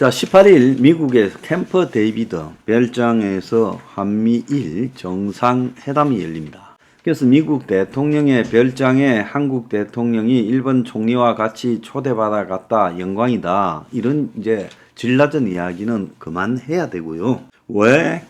자, 18일 미국의 캠프 데이비드 별장에서 한미일 정상회담이 열립니다. 그래서 미국 대통령의 별장에 한국 대통령이 일본 총리와 같이 초대받아 갔다, 영광이다, 이런 이제 질 낮은 이야기는 그만해야 되고요. 왜?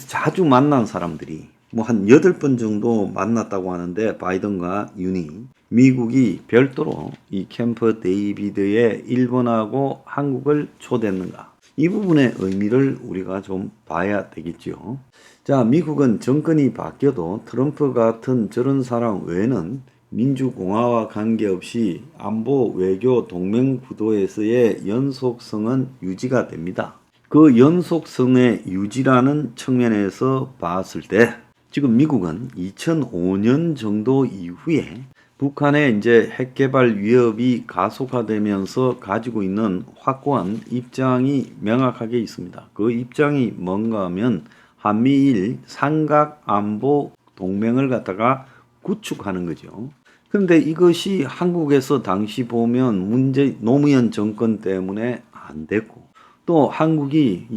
자주 만난 사람들이 뭐 한 8번 정도 만났다고 하는데, 바이든과 윤이 미국이 별도로 이 캠프 데이비드에 일본하고 한국을 초대했는가, 이 부분의 의미를 우리가 좀 봐야 되겠죠. 자, 미국은 정권이 바뀌어도 트럼프 같은 저런 사람 외에는 민주공화와 관계없이 안보, 외교, 동맹 구도에서의 연속성은 유지가 됩니다. 그 연속성의 유지라는 측면에서 봤을 때 지금 미국은 2005년 정도 이후에 북한의 이제 핵 개발 위협이 가속화되면서 가지고 있는 확고한 입장이 명확하게 있습니다. 그 입장이 뭔가 하면 한미일 삼각 안보 동맹을 갖다가 구축하는 거죠. 그런데 이것이 한국에서 당시 보면 노무현 정권 때문에 안 됐고, 또 한국이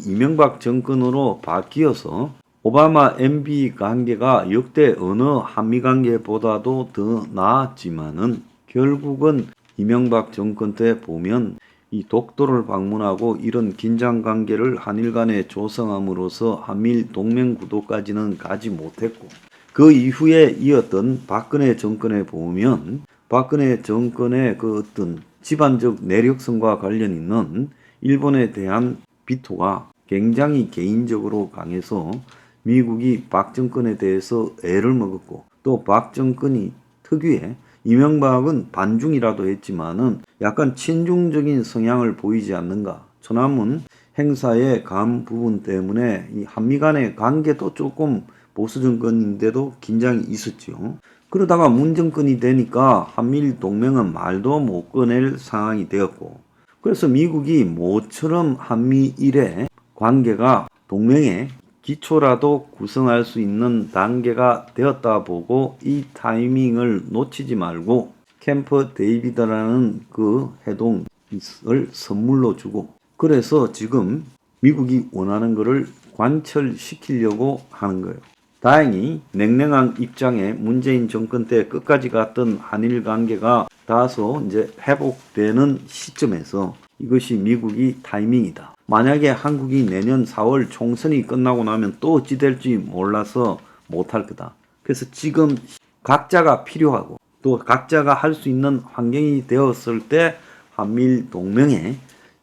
이명박 정권으로 바뀌어서 오바마 MB 관계가 역대 어느 한미 관계보다도 더 나았지만은 결국은 이명박 정권 때 보면 이 독도를 방문하고 이런 긴장 관계를 한일 간에 조성함으로써 한미일 동맹 구도까지는 가지 못했고, 그 이후에 이었던 박근혜 정권에 보면 박근혜 정권의 그 어떤 집안적 내력성과 관련 있는 일본에 대한 비토가 굉장히 개인적으로 강해서 미국이 박 정권에 대해서 애를 먹었고, 또 박 정권이 특유의, 이명박은 반중이라도 했지만은 약간 친중적인 성향을 보이지 않는가, 천안문 행사의 간 부분 때문에 이 한미 간의 관계도 조금 보수 정권인데도 긴장이 있었죠. 그러다가 문 정권이 되니까 한미일 동맹은 말도 못 꺼낼 상황이 되었고, 그래서 미국이 모처럼 한미일의 관계가 동맹의 기초라도 구성할 수 있는 단계가 되었다 보고 이 타이밍을 놓치지 말고 캠프 데이비드라는 그 해동을 선물로 주고, 그래서 지금 미국이 원하는 것을 관철시키려고 하는 거예요. 다행히 냉랭한 입장에 문재인 정권 때 끝까지 갔던 한일 관계가 다소 이제 회복되는 시점에서 이것이 미국이 타이밍이다. 만약에 한국이 내년 4월 총선이 끝나고 나면 또 어찌 될지 몰라서 못할 거다. 그래서 지금 각자가 필요하고 또 각자가 할 수 있는 환경이 되었을 때 한미일 동맹의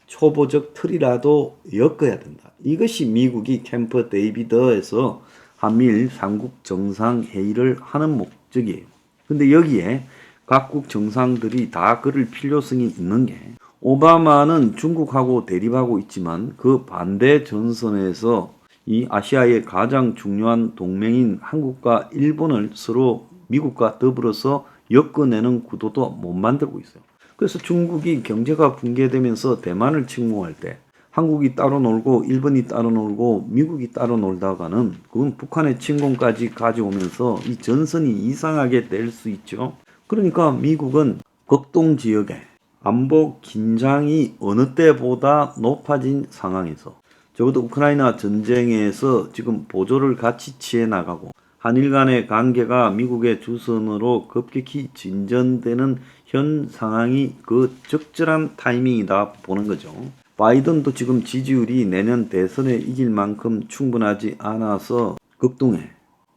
초보적 틀이라도 엮어야 된다. 이것이 미국이 캠프 데이비드에서 한미일 삼국 정상회의를 하는 목적이에요. 근데 여기에 각국 정상들이 다 그럴 필요성이 있는 게, 오바마는 중국하고 대립하고 있지만 그 반대 전선에서 이 아시아의 가장 중요한 동맹인 한국과 일본을 서로 미국과 더불어서 엮어내는 구도도 못 만들고 있어요. 그래서 중국이 경제가 붕괴되면서 대만을 침공할 때 한국이 따로 놀고 일본이 따로 놀고 미국이 따로 놀다가는 그건 북한의 침공까지 가져오면서 이 전선이 이상하게 될 수 있죠. 그러니까 미국은 극동 지역에 안보 긴장이 어느 때보다 높아진 상황에서 적어도 우크라이나 전쟁에서 지금 보조를 같이 취해 나가고 한일 간의 관계가 미국의 주선으로 급격히 진전되는 현 상황이 그 적절한 타이밍이다 보는 거죠. 바이든도 지금 지지율이 내년 대선에 이길 만큼 충분하지 않아서 극동에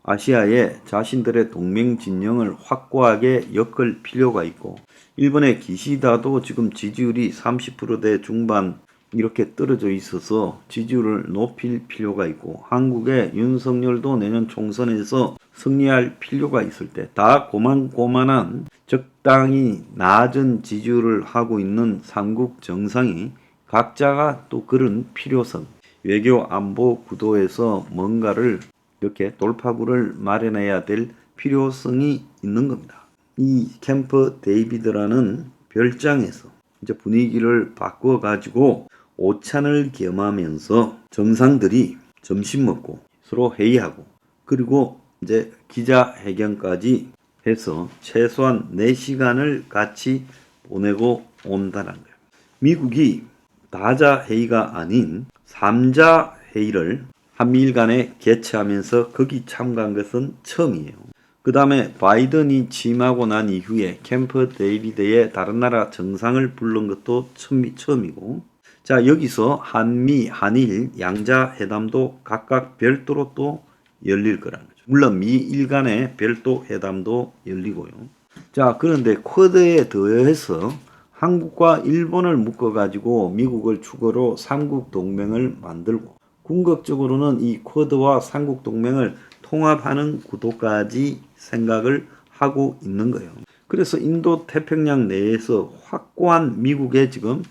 아시아에 자신들의 동맹 진영을 확고하게 엮을 필요가 있고, 일본의 기시다도 지금 지지율이 30%대 중반 이렇게 떨어져 있어서 지지율을 높일 필요가 있고, 한국의 윤석열도 내년 총선에서 승리할 필요가 있을 때 다 고만고만한 적당히 낮은 지지율을 하고 있는 삼국 정상이 각자가 또 그런 필요성, 외교 안보 구도에서 뭔가를 이렇게 돌파구를 마련해야 될 필요성이 있는 겁니다. 이 캠프 데이비드라는 별장에서 이제 분위기를 바꿔 가지고 오찬을 겸하면서 정상들이 점심 먹고 서로 회의하고, 그리고 이제 기자회견까지 해서 최소한 4시간을 같이 보내고 온다는 거예요. 미국이 다자 회의가 아닌 3자 회의를 한미일 간에 개최하면서 거기 참가한 것은 처음이에요. 그 다음에 바이든이 취임하고 난 이후에 캠프 데이비드의 다른 나라 정상을 부른 것도 처음이고, 자, 여기서 한미, 한일 양자 회담도 각각 별도로 또 열릴 거라는 거죠. 물론 미일 간의 별도 회담도 열리고요. 자, 그런데 쿼드에 더해서 한국과 일본을 묶어가지고 미국을 축으로 삼국 동맹을 만들고, 궁극적으로는 이 쿼드와 삼국 동맹을 통합하는 구도까지 생각을 하고 있는 거예요. 그래서 인도 태평양 내에서 확고한 미국의 지금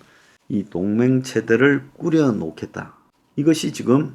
이 동맹 체제를 꾸려 놓겠다. 이것이 지금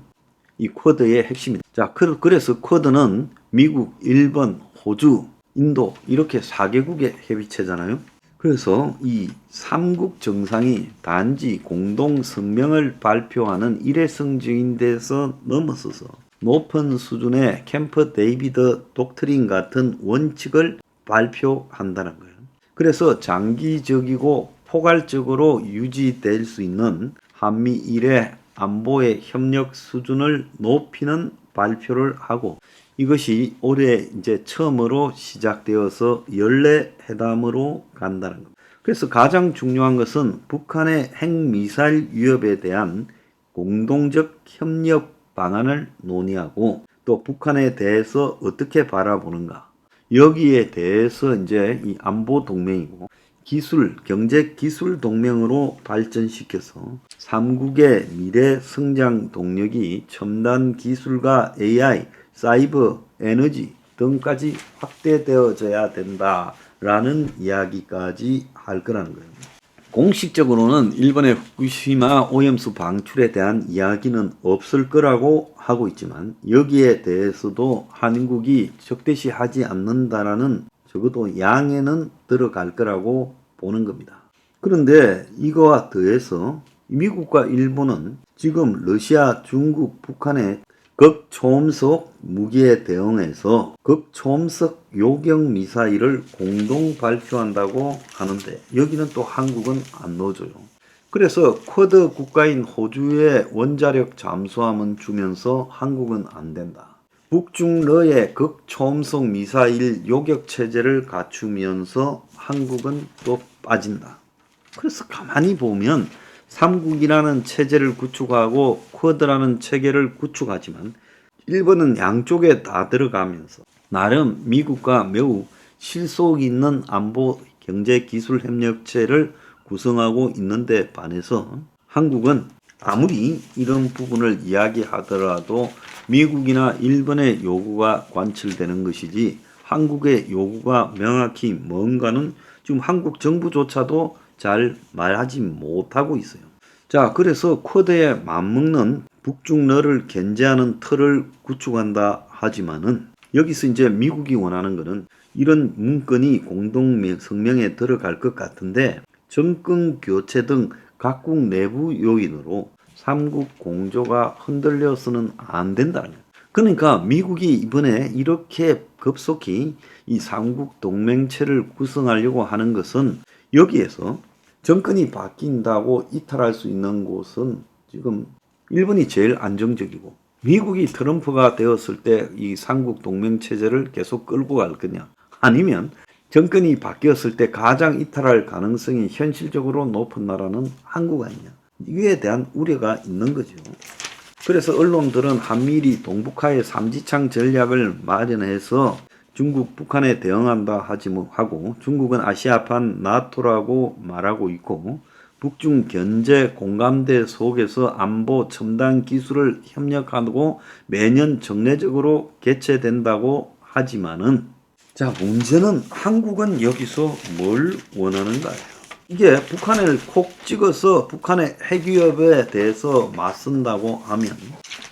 이 쿼드의 핵심이다. 자, 그래서 쿼드는 미국, 일본, 호주, 인도 이렇게 4개국의 협의체잖아요. 그래서 이 3국 정상이 단지 공동 성명을 발표하는 일회성적인 데서 넘어서서 높은 수준의 캠프 데이비드 독트린 같은 원칙을 발표한다는 거예요. 그래서 장기적이고 포괄적으로 유지될 수 있는 한미일의 안보의 협력 수준을 높이는 발표를 하고, 이것이 올해 이제 처음으로 시작되어서 연례 회담으로 간다는 겁니다. 그래서 가장 중요한 것은 북한의 핵미사일 위협에 대한 공동적 협력 방안을 논의하고, 또 북한에 대해서 어떻게 바라보는가, 여기에 대해서 이제 이 안보 동맹이고 경제 기술 동맹으로 발전시켜서 삼국의 미래 성장 동력이 첨단 기술과 AI, 사이버, 에너지 등까지 확대되어져야 된다라는 이야기까지 할 거라는 거예요. 공식적으로는 일본의 후쿠시마 오염수 방출에 대한 이야기는 없을 거라고 하고 있지만, 여기에 대해서도 한국이 적대시하지 않는다라는 적어도 양해는 들어갈 거라고 보는 겁니다. 그런데 이거와 더해서 미국과 일본은 지금 러시아, 중국, 북한의 극초음속 무기에 대응해서 극초음속 요격 미사일을 공동 발표한다고 하는데, 여기는 또 한국은 안 넣어줘요. 그래서 쿼드 국가인 호주의 원자력 잠수함은 주면서 한국은 안 된다. 북중러의 극초음속 미사일 요격 체제를 갖추면서 한국은 또 빠진다. 그래서 가만히 보면 삼국이라는 체제를 구축하고 쿼드라는 체계를 구축하지만, 일본은 양쪽에 다 들어가면서 나름 미국과 매우 실속 있는 안보 경제 기술 협력체를 구성하고 있는데 반해서 한국은 아무리 이런 부분을 이야기하더라도 미국이나 일본의 요구가 관철되는 것이지 한국의 요구가 명확히 뭔가는 지금 한국 정부조차도 잘 말하지 못하고 있어요. 자, 그래서 쿼드에 맞먹는 북중러를 견제하는 틀을 구축한다 하지만은, 여기서 이제 미국이 원하는 것은 이런 문건이 공동 성명에 들어갈 것 같은데, 정권 교체 등 각국 내부 요인으로 삼국 공조가 흔들려서는 안 된다는 거예요. 그러니까 미국이 이번에 이렇게 급속히 이 삼국 동맹체를 구성하려고 하는 것은, 여기에서 정권이 바뀐다고 이탈할 수 있는 곳은 지금 일본이 제일 안정적이고, 미국이 트럼프가 되었을 때 이 삼국 동맹 체제를 계속 끌고 갈 거냐, 아니면 정권이 바뀌었을 때 가장 이탈할 가능성이 현실적으로 높은 나라는 한국 아니냐, 이에 대한 우려가 있는 거죠. 그래서 언론들은 한미일이 동북아의 삼지창 전략을 마련해서 중국, 북한에 대응한다 하고, 중국은 아시아판 나토라고 말하고 있고, 북중 견제 공감대 속에서 안보 첨단 기술을 협력하고 매년 정례적으로 개최된다고 하지만은, 자, 문제는 한국은 여기서 뭘 원하는가요? 이게 북한을 콕 찍어서 북한의 핵위협에 대해서 맞선다고 하면,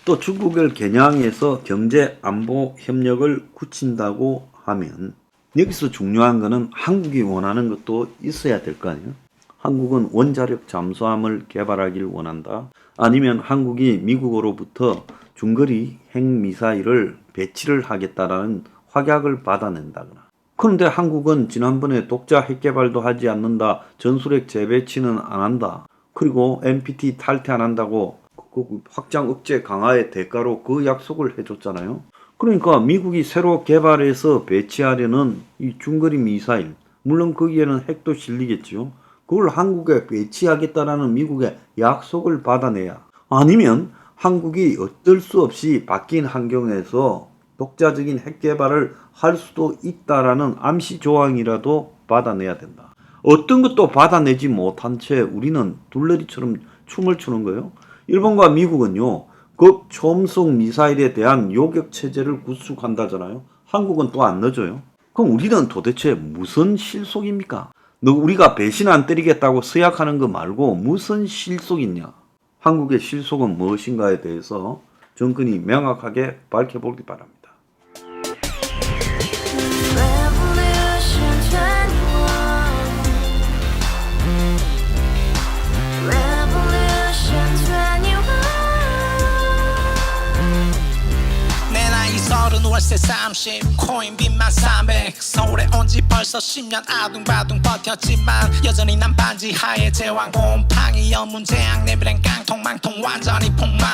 또 중국을 겨냥해서 경제 안보 협력을 굳힌다고 하면, 여기서 중요한 거는 한국이 원하는 것도 있어야 될 거 아니에요? 한국은 원자력 잠수함을 개발하길 원한다. 아니면 한국이 미국으로부터 중거리 핵미사일을 배치를 하겠다라는 확약을 받아낸다거나. 그런데 한국은 지난번에 독자 핵개발도 하지 않는다, 전술핵 재배치는 안 한다, 그리고 NPT 탈퇴 안 한다고 그 확장 억제 강화의 대가로 그 약속을 해줬잖아요. 그러니까 미국이 새로 개발해서 배치하려는 이 중거리 미사일, 물론 거기에는 핵도 실리겠죠. 그걸 한국에 배치하겠다라는 미국의 약속을 받아내야, 아니면 한국이 어쩔 수 없이 바뀐 환경에서 독자적인 핵 개발을 할 수도 있다라는 암시 조항이라도 받아내야 된다. 어떤 것도 받아내지 못한 채 우리는 둘레리처럼 춤을 추는 거예요. 일본과 미국은요, 극초음속 미사일에 대한 요격 체제를 구축한다잖아요. 한국은 또 안 넣어줘요. 그럼 우리는 도대체 무슨 실속입니까? 우리가 배신 안 때리겠다고 서약하는 거 말고 무슨 실속이냐? 한국의 실속은 무엇인가에 대해서 정권이 명확하게 밝혀보기 바랍니다. 월세 30 코인 빚만 300 서울에 온 지 벌써 10년 아둥바둥 버텼지만 여전히 난 반지 하에 제왕 곰팡이 연문제약 내비랑 깡통망통 완전히 폭망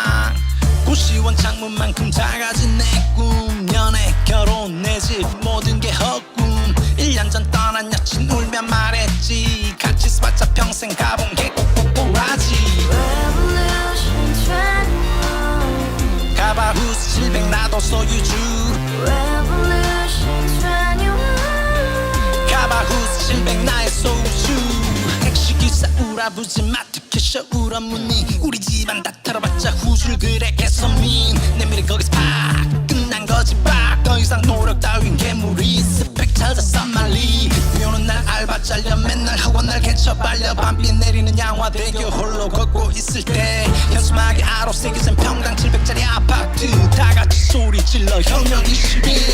90원 창문만큼 작아진 내 꿈 연애 결혼 내 집 모든 게 헛꿈 1년 전 떠난 여친 울며 말했지 같이 써봤자 평생 가본 게 꼭꼭꼭라지 가바후스 700 나도 소유주 가바후스 700 나의 소유주 택시기사 우라부지 마트캐셔 울어무니 우리 집안 다 털어봤자 후줄 그래 개선민 내 미래 거기서 팍 끝난 거지 팍더 이상 노력 따윈 괴물이 스펙 찾아 싼말리 비오는 날 알바 잘려 맨날 학원 날 개쳐 발려 밤비 내리는 양화대교 홀로 걷고 있을 때 현수막에 아로 새겨진 평당 700짜리 아파트 다같이 소리 질러 혁명 21